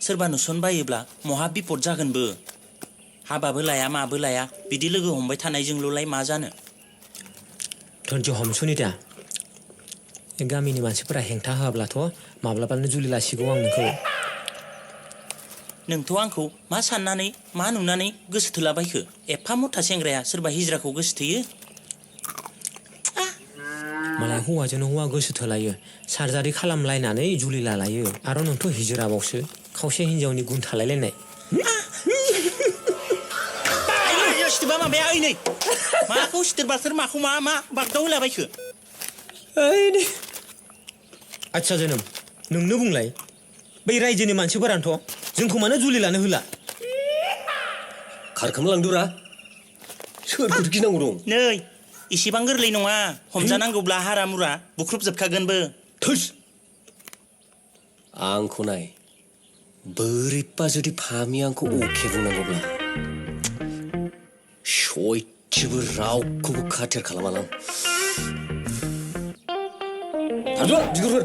सोरबा नुसनबायोब्ला महा बिपद जागोनबो हाबाबो लाया माबो लाया बिदि लोगो हमबाय थानायजोंल'लाय मा जानो धोनज हमसुनि दा गामिनि मानसिफोरा हेंथा होआब्लाथ' माब्लाबानो जुलि लासिगौ आं नोंखौ नोंथ' आंखौ मा साननानै मा नुनानै गोसो थोलाबायखो एफा मुथा सेंग्राया सोरबा हिजराखौ गोसो थोयो मालाय हौवाजोंनो हौवा गोसो थोलायो सार्जारि खालामलायनानै जुलि लालायो आरो नोंथ' हिजराबावसो खावसे हिनजावनि गुन थालायलायनाय आइयो सिथोबा माबाया ओइ नै माखौ सिथोरबासोर माखौ मा बागदाव होलाबायखो आच्छा जोनोम नोंनो बुंलाय बै रायजोनि मानसिफोरानोथ' जोंखौ मानो जुलि लानो होला खारखोमलांदोरा सोरखौ गिनांगौ दं नै इसेबां गोरलै नङा हमजानांगौब्ला हारा मुरा बुख्रुबजोबखागोनबो थोस आंखौ नाय बोरैबा जुदि फामि आंखौ अके बुंनांगौब्ला सयथिबो रावखौबो खाथिर खालामालां थांज' बिगुरफोर